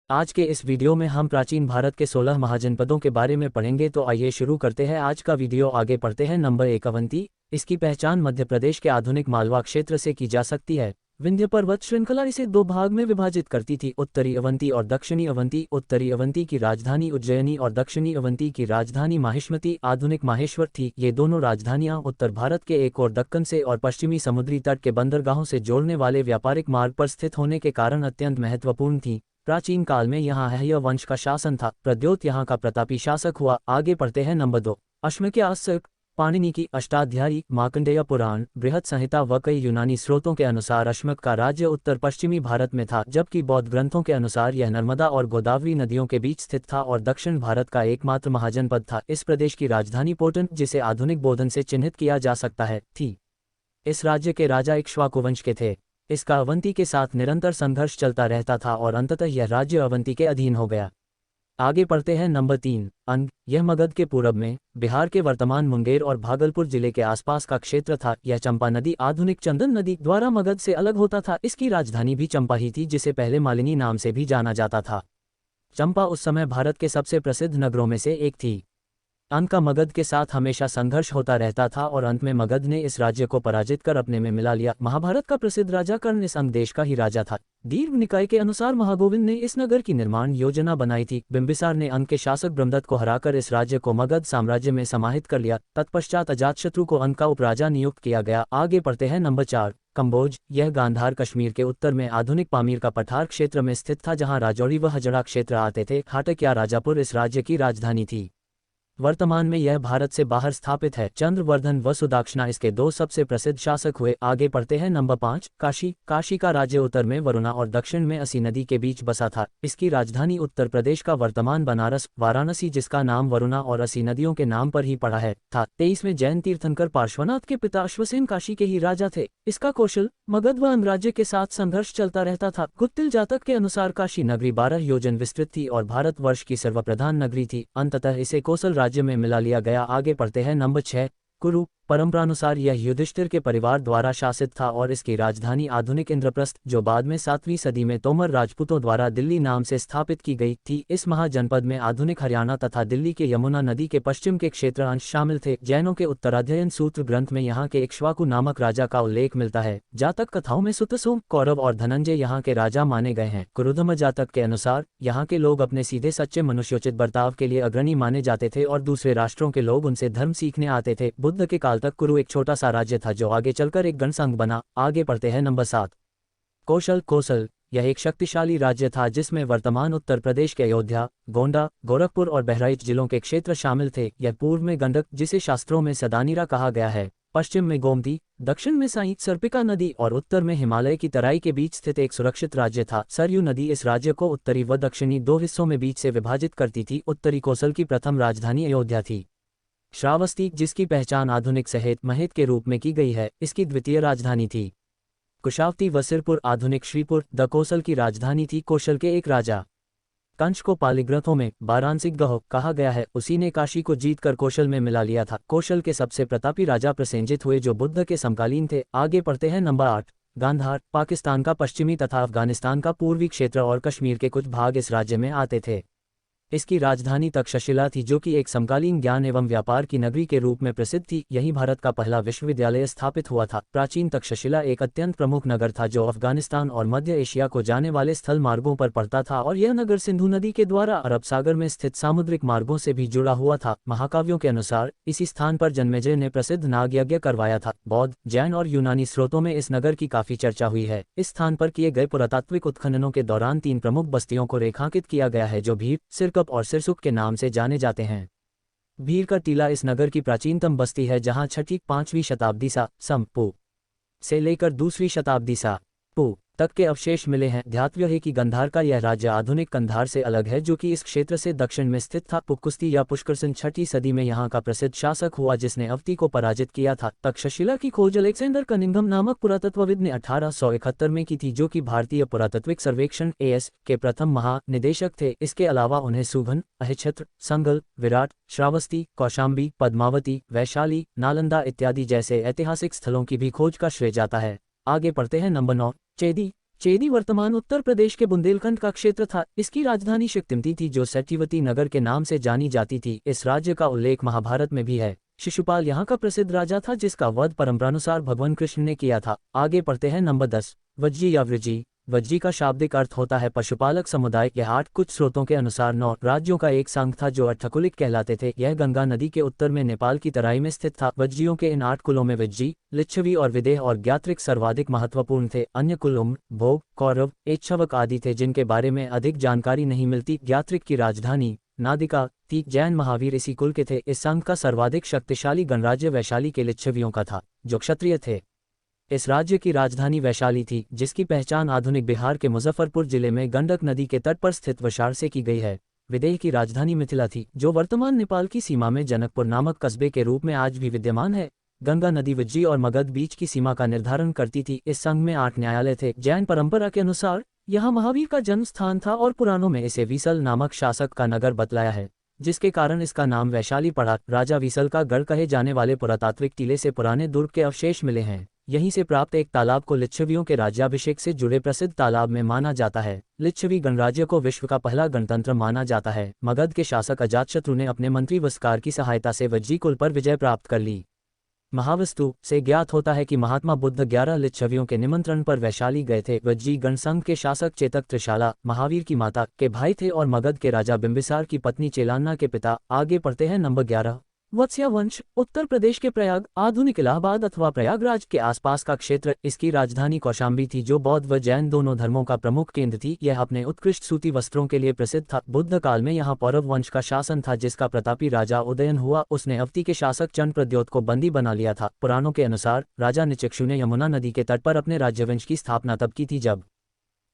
आज के इस वीडियो में हम प्राचीन भारत के 16 महाजनपदों के बारे में पढ़ेंगे। तो आइए शुरू करते हैं आज का वीडियो। आगे पढ़ते हैं। नंबर 1, अवंती। इसकी पहचान मध्य प्रदेश के आधुनिक मालवा क्षेत्र से की जा सकती है। विंध्य पर्वत श्रृंखला इसे दो भाग में विभाजित करती थी, उत्तरी अवंती और दक्षिणी अवंती। उत्तरी अवंती की राजधानी उज्जयिनी और दक्षिणी अवंती की राजधानी माहिष्मती आधुनिक माहेश्वर थी। ये दोनों राजधानियां उत्तर भारत के एक और दक्कन से और पश्चिमी समुद्री तट के बंदरगाहों से जोड़ने वाले व्यापारिक मार्ग पर स्थित होने के कारण अत्यंत महत्वपूर्ण थी। प्राचीन काल में यहाँ हैय वंश का शासन था। प्रद्योत यहाँ का प्रतापी शासक हुआ। आगे पढ़ते हैं। नंबर 2, अश्मक्यास्यक। पाणिनि की अष्टाध्यायी, मार्कंडेय पुराण, बृहत संहिता व कई यूनानी स्रोतों के अनुसार अश्मक का राज्य उत्तर पश्चिमी भारत में था, जबकि बौद्ध ग्रंथों के अनुसार यह नर्मदा और गोदावरी नदियों के बीच स्थित था और दक्षिण भारत का एकमात्र महाजनपद था। इस प्रदेश की राजधानी पोटन, जिसे आधुनिक बोधन से चिन्हित किया जा सकता है, थी। इस राज्य के राजा इक्ष्वाकु वंश के थे। इसका अवंती के साथ निरंतर संघर्ष चलता रहता था और अंततः यह राज्य अवंती के अधीन हो गया। आगे पढ़ते हैं। नंबर 3, अंग। यह मगध के पूरब में बिहार के वर्तमान मुंगेर और भागलपुर जिले के आसपास का क्षेत्र था। यह चंपा नदी, आधुनिक चंदन नदी, द्वारा मगध से अलग होता था। इसकी राजधानी भी चंपा ही थी, जिसे पहले मालिनी नाम से भी जाना जाता था। चंपा उस समय भारत के सबसे प्रसिद्ध नगरों में से एक थी। अंत का मगध के साथ हमेशा संघर्ष होता रहता था और अंत में मगध ने इस राज्य को पराजित कर अपने में मिला लिया। महाभारत का प्रसिद्ध राजा कर्ण इस अंग देश का ही राजा था। दीर्घ निकाय के अनुसार महागोविंद ने इस नगर की निर्माण योजना बनाई थी। बिंबिसार ने अंग के शासक ब्रह्मदत्त को हराकर इस राज्य को मगध साम्राज्य में समाहित कर लिया। तत्पश्चात अजातशत्रु को अंग का उपराजा नियुक्त किया गया। आगे पढ़ते हैं। नंबर 4, कंबोज। यह गांधार कश्मीर के उत्तर में आधुनिक पामीर का पठार क्षेत्र में स्थित था, जहाँ राजौरी व हजड़ा क्षेत्र आते थे। हाटक या राजापुर इस राज्य की राजधानी थी। वर्तमान में यह भारत से बाहर स्थापित है। चंद्रवर्धन व सुदाक्षना इसके दो सबसे प्रसिद्ध शासक हुए। आगे पढ़ते हैं। नंबर 5, काशी। काशी का राज्य उत्तर में वरुणा और दक्षिण में असी नदी के बीच बसा था। इसकी राजधानी उत्तर प्रदेश का वर्तमान बनारस, वाराणसी, जिसका नाम वरुणा और असी नदियों के नाम पर ही पड़ा है, था। 23 में जैन तीर्थंकर पार्श्वनाथ के पिता अश्वसेन काशी के ही राजा थे। इसका कौशल, मगध व अंग राज्य के साथ संघर्ष चलता रहता था। गुत्तिल जातक के अनुसार काशी नगरी 12 योजन विस्तृत थी और भारतवर्ष की सर्वप्रधान नगरी थी। अंततः इसे कोसल राज्य में मिला लिया गया। आगे पढ़ते हैं। नंबर 6, कुरु। परंपरानुसार यह युधिष्ठिर के परिवार द्वारा शासित था और इसकी राजधानी आधुनिक इंद्रप्रस्थ, जो बाद में 7वीं सदी में तोमर राजपूतों द्वारा दिल्ली नाम से स्थापित की गई थी। इस महाजनपद में आधुनिक हरियाणा तथा दिल्ली के यमुना नदी के पश्चिम के क्षेत्र अंश शामिल थे। जैनों के उत्तराध्ययन सूत्र ग्रंथ में यहाँ के इक्ष्वाकु नामक राजा का उल्लेख मिलता है। जातक कथाओं में सुतसोम, कौरव और धनंजय यहाँ के राजा माने गए हैं। कुरुधम जातक के अनुसार यहाँ के लोग अपने सीधे सच्चे मनुष्योचित बर्ताव के लिए अग्रणी माने जाते थे और दूसरे राष्ट्रों के लोग उनसे धर्म सीखने आते थे। बुद्ध के काल तक कुरु एक छोटा सा राज्य था, जो आगे चलकर एक गणसंघ बना। आगे पढ़ते हैं। नंबर 7, कौशल। कोसल। यह एक शक्तिशाली राज्य था जिसमें वर्तमान उत्तर प्रदेश के अयोध्या, गोंडा, गोरखपुर और बहराइच जिलों के क्षेत्र शामिल थे। यह पूर्व में गंडक, जिसे शास्त्रों में सदानीरा कहा गया है, पश्चिम में गोमती, दक्षिण में साई सर्पिका नदी और उत्तर में हिमालय की तराई के बीच स्थित एक सुरक्षित राज्य था। सरयू नदी इस राज्य को उत्तरी व दक्षिणी दो हिस्सों में बीच से विभाजित करती थी। उत्तरी कोसल की प्रथम राजधानी अयोध्या थी। श्रावस्ती, जिसकी पहचान आधुनिक सहेत महेत के रूप में की गई है, इसकी द्वितीय राजधानी थी। कुशावती व सिरपुर, आधुनिक श्रीपुर, द कोसल की राजधानी थी। कौशल के एक राजा कंस को पाली ग्रंथों में बारांसिक गह कहा गया है। उसी ने काशी को जीतकर कौशल में मिला लिया था। कौशल के सबसे प्रतापी राजा प्रसेंजित हुए, जो बुद्ध के समकालीन थे। आगे पढ़ते हैं। नंबर 8, गांधार। पाकिस्तान का पश्चिमी तथा अफगानिस्तान का पूर्वी क्षेत्र और कश्मीर के कुछ भाग इस राज्य में आते थे। इसकी राजधानी तक्षशिला थी, जो कि एक समकालीन ज्ञान एवं व्यापार की नगरी के रूप में प्रसिद्ध थी। यही भारत का पहला विश्वविद्यालय स्थापित हुआ था। प्राचीन तक्षशिला एक अत्यंत प्रमुख नगर था, जो अफगानिस्तान और मध्य एशिया को जाने वाले स्थल मार्गों पर पड़ता था और यह नगर सिंधु नदी के द्वारा अरब सागर में स्थित सामुद्रिक मार्गों से भी जुड़ा हुआ था। महाकाव्यों के अनुसार इसी स्थान पर जन्मेजय ने प्रसिद्ध नाग यज्ञ करवाया था। बौद्ध, जैन और यूनानी स्रोतों में इस नगर की काफी चर्चा हुई है। इस स्थान पर किए गए पुरातात्विक उत्खननों के दौरान 3 प्रमुख बस्तियों को रेखांकित किया गया है, जो भीर, सिरकप और सिरसुख के नाम से जाने जाते हैं। भीर का टीला इस नगर की प्राचीनतम बस्ती है, जहां 6वीं-5वीं शताब्दी सम पू से लेकर 2वीं शताब्दी पू तक के अवशेष मिले हैं। ध्यातव्य है कि गंधार का यह राज्य आधुनिक कंधार से अलग है, जो कि इस क्षेत्र से दक्षिण में स्थित था। पुक्कुस्ती या पुष्करसेन 6वीं सदी में यहाँ का प्रसिद्ध शासक हुआ, जिसने अवती को पराजित किया था। तक्षशिला की खोज अलेक्जेंडर कनिंघम नामक पुरातत्वविद ने 1871 में की थी, जो कि भारतीय पुरातत्विक सर्वेक्षण (AS) के प्रथम महानिदेशक थे। इसके अलावा उन्हें सुघन, अहिच्छत्र, संगल, विराट, श्रावस्ती, कौशाम्बी, पद्मावती, वैशाली, नालंदा इत्यादि जैसे ऐतिहासिक स्थलों की भी खोज का श्रेय जाता है। आगे पढ़ते हैं। नंबर 9, चेदी। चेदी वर्तमान उत्तर प्रदेश के बुंदेलखंड का क्षेत्र था। इसकी राजधानी शक्तिमती थी जो सत्यवती नगर के नाम से जानी जाती थी। इस राज्य का उल्लेख महाभारत में भी है। शिशुपाल यहाँ का प्रसिद्ध राजा था जिसका वध परंपरानुसार भगवान कृष्ण ने किया था। आगे पढ़ते हैं नंबर 10। वज्जी या वृज्जी। वज्जी का शाब्दिक अर्थ होता है पशुपालक समुदाय। यह 8 कुछ स्रोतों के अनुसार 9 राज्यों का एक संघ था जो अट्ठकुलिक कहलाते थे। यह गंगा नदी के उत्तर में नेपाल की तराई में स्थित था। वज्जियों के इन 8 कुलों में वज्जी, लिच्छवी और विदेह और ज्ञात्रिक सर्वाधिक महत्वपूर्ण थे। अन्य कुल उम्र, भोग, कौरव, एच्छवक आदि थे जिनके बारे में अधिक जानकारी नहीं मिलती। ज्ञात्रिक की राजधानी नादिका थी। जैन महावीर इसी कुल के थे। इस संघ का सर्वाधिक शक्तिशाली गणराज्य वैशाली के लिच्छवियों का था जो क्षत्रिय थे। इस राज्य की राजधानी वैशाली थी जिसकी पहचान आधुनिक बिहार के मुजफ्फरपुर जिले में गंडक नदी के तट पर स्थित वशार से की गई है। विदेह की राजधानी मिथिला थी जो वर्तमान नेपाल की सीमा में जनकपुर नामक कस्बे के रूप में आज भी विद्यमान है। गंगा नदी वज्जी और मगध बीच की सीमा का निर्धारण करती थी। इस संघ में 8 न्यायालय थे। जैन परंपरा के अनुसार यहाँ महावीर का जन्म स्थान था और पुराणों में इसे विसल नामक शासक का नगर बतलाया है जिसके कारण इसका नाम वैशाली पड़ा। राजा विसल का गढ़ कहे जाने वाले पुरातात्विक टीले से पुराने दुर्ग के अवशेष मिले हैं। यहीं से प्राप्त एक तालाब को लिच्छवियों के राज्याभिषेक से जुड़े प्रसिद्ध तालाब में माना जाता है। लिच्छवी गणराज्य को विश्व का पहला गणतंत्र माना जाता है। मगध के शासक अजातशत्रु ने अपने मंत्री वस्कार की सहायता से वज्जी कुल पर विजय प्राप्त कर ली। महावस्तु से ज्ञात होता है कि महात्मा बुद्ध 11 लिच्छवियों के निमंत्रण पर वैशाली गए थे। वज्जी गणसंघ के शासक चेतक त्रिशाला महावीर की माता के भाई थे और मगध के राजा बिंबिसार की पत्नी चेलान्ना के पिता। आगे पढ़ते हैं नंबर 11। वत्स्या वंश उत्तर प्रदेश के प्रयाग आधुनिक इलाहाबाद अथवा प्रयागराज के आसपास का क्षेत्र। इसकी राजधानी कौशाम्बी थी जो बौद्ध व जैन दोनों धर्मों का प्रमुख केंद्र थी। यह अपने उत्कृष्ट सूती वस्त्रों के लिए प्रसिद्ध था। बुद्ध काल में यहाँ पौरव वंश का शासन था जिसका प्रतापी राजा उदयन हुआ। उसने अवती के शासक चंद प्रद्योत को बंदी बना लिया था। पुराणों के अनुसार राजा निचक्षु ने यमुना नदी के तट पर अपने राज्यवंश की स्थापना तब की थी जब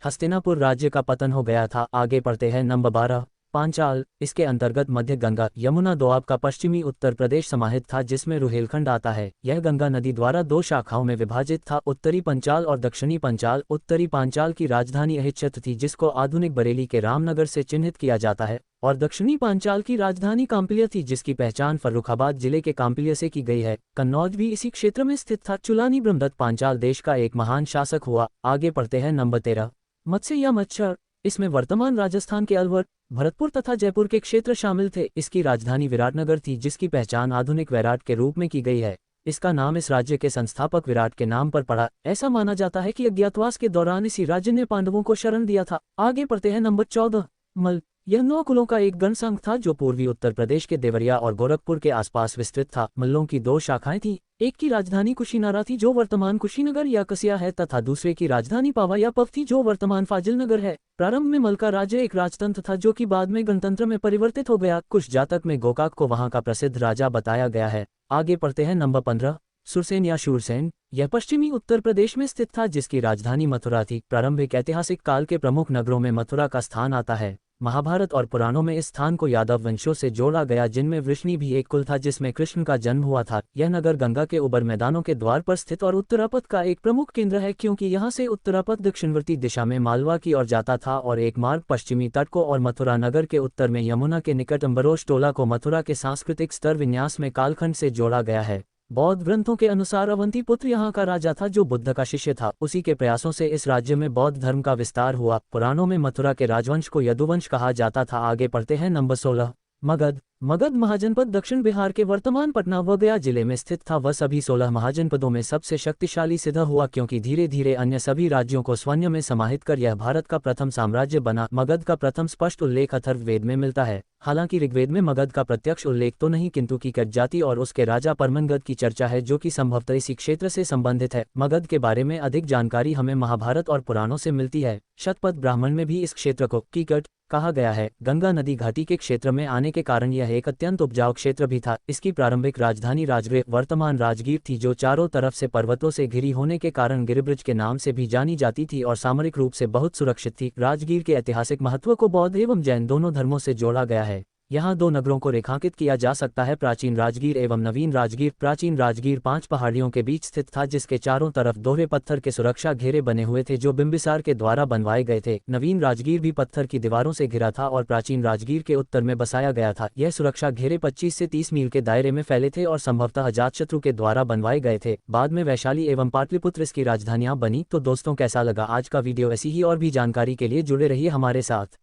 हस्तिनापुर राज्य का पतन हो गया था। आगे पढ़ते हैं नंबर 12। पांचाल। इसके अंतर्गत मध्य गंगा यमुना दोआब का पश्चिमी उत्तर प्रदेश समाहित था जिसमें रुहेलखंड आता है। यह गंगा नदी द्वारा 2 शाखाओं में विभाजित था, उत्तरी पंचाल और दक्षिणी पंचाल। उत्तरी पांचाल की राजधानी अहिच्छत्र थी जिसको आधुनिक बरेली के रामनगर से चिन्हित किया जाता है और दक्षिणी पांचाल की राजधानी काम्पिल्य थी जिसकी पहचान फर्रुखाबाद जिले के काम्पिल्य से की गई है। कन्नौज भी इसी क्षेत्र में स्थित था। चुलानी ब्रह्मदत्त पांचाल देश का एक महान शासक हुआ। आगे पढ़ते हैं नंबर 13। मत्स्य या मच्छर। इसमें वर्तमान राजस्थान के अलवर, भरतपुर तथा जयपुर के क्षेत्र शामिल थे। इसकी राजधानी विराटनगर थी जिसकी पहचान आधुनिक वैराट के रूप में की गई है। इसका नाम इस राज्य के संस्थापक विराट के नाम पर पड़ा। ऐसा माना जाता है कि अज्ञातवास के दौरान इसी राज्य ने पांडवों को शरण दिया था। आगे पढ़ते हैं नंबर 14। मल। यह 9 कुलों का एक गणसंघ था जो पूर्वी उत्तर प्रदेश के देवरिया और गोरखपुर के आसपास विस्तृत था। मल्लों की 2 शाखाएं थीं। एक की राजधानी कुशीनारा थी जो वर्तमान कुशीनगर या कसिया है तथा दूसरे की राजधानी पावा या पव थी जो वर्तमान फाजिलनगर है। प्रारंभ में मल का राज्य एक राजतंत्र था जो कि बाद में गणतंत्र में परिवर्तित हो गया। कुछ जातक में गोकाक को वहां का प्रसिद्ध राजा बताया गया है। आगे पढ़ते हैं नंबर 15। सुरसेन या शूरसेन। यह पश्चिमी उत्तर प्रदेश में स्थित था जिसकी राजधानी मथुरा थी। प्रारंभिक ऐतिहासिक काल के प्रमुख नगरों में मथुरा का स्थान आता है। महाभारत और पुराणों में इस स्थान को यादव वंशों से जोड़ा गया जिनमें वृष्णि भी एक कुल था जिसमें कृष्ण का जन्म हुआ था। यह नगर गंगा के उबर मैदानों के द्वार पर स्थित और उत्तरापथ का एक प्रमुख केंद्र है क्योंकि यहाँ से उत्तरापथ दक्षिणवर्ती दिशा में मालवा की ओर जाता था और एक मार्ग पश्चिमी तट को और मथुरा नगर के उत्तर में यमुना के निकट अम्बरोश टोला को मथुरा के सांस्कृतिक स्तर विन्यास में कालखंड से जोड़ा गया है। बौद्ध ग्रंथों के अनुसार अवंती पुत्र यहाँ का राजा था जो बुद्ध का शिष्य था। उसी के प्रयासों से इस राज्य में बौद्ध धर्म का विस्तार हुआ। पुराणों में मथुरा के राजवंश को यदुवंश कहा जाता था। आगे पढ़ते हैं नंबर 16। मगध। मगध महाजनपद दक्षिण बिहार के वर्तमान पटना व गया जिले में स्थित था। वह सभी 16 महाजनपदों में सबसे शक्तिशाली सिद्ध हुआ क्योंकि धीरे धीरे अन्य सभी राज्यों को स्वर्ण में समाहित कर यह भारत का प्रथम साम्राज्य बना। मगध का प्रथम स्पष्ट उल्लेख अथर्ववेद में मिलता है। हालांकि ऋग्वेद में मगध का प्रत्यक्ष उल्लेख तो नहीं किंतु कीकट जाति और उसके राजा परमनगद की चर्चा है जो कि संभवतः इसी क्षेत्र से संबंधित है। मगध के बारे में अधिक जानकारी हमें महाभारत और पुराणों से मिलती है। शतपथ ब्राह्मण में भी इस क्षेत्र को कीकट कहा गया है। गंगा नदी घाटी के क्षेत्र में आने के कारण यह एक अत्यंत उपजाऊ क्षेत्र भी था। इसकी प्रारंभिक राजधानी राजगृह वर्तमान राजगीर थी जो चारों तरफ से पर्वतों से घिरी होने के कारण गिरिब्रज के नाम से भी जानी जाती थी और सामरिक रूप से बहुत सुरक्षित थी। राजगीर के ऐतिहासिक महत्व को बौद्ध एवं जैन दोनों धर्मों से जोड़ा गया है। यहाँ दो नगरों को रेखांकित किया जा सकता है, प्राचीन राजगीर एवं नवीन राजगीर। प्राचीन राजगीर 5 पहाड़ियों के बीच स्थित था, जिसके चारों तरफ दोहरे पत्थर के सुरक्षा घेरे बने हुए थे जो बिंबिसार के द्वारा बनवाए गए थे। नवीन राजगीर भी पत्थर की दीवारों से घिरा था और प्राचीन राजगीर के उत्तर में बसाया गया था। यह सुरक्षा घेरे 25 से 30 मील के दायरे में फैले थे और संभवतः अजातशत्रु के द्वारा बनवाए गए थे। बाद में वैशाली एवं पाटलिपुत्र इसकी राजधानियां बनी। तो दोस्तों, कैसा लगा आज का वीडियो? ऐसी ही और भी जानकारी के लिए जुड़े रहिए हमारे साथ।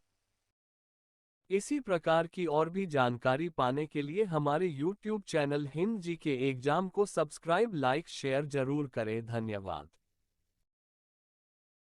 इसी प्रकार की और भी जानकारी पाने के लिए हमारे YouTube चैनल हिंद जी के एग्जाम को सब्सक्राइब, लाइक, शेयर जरूर करें। धन्यवाद।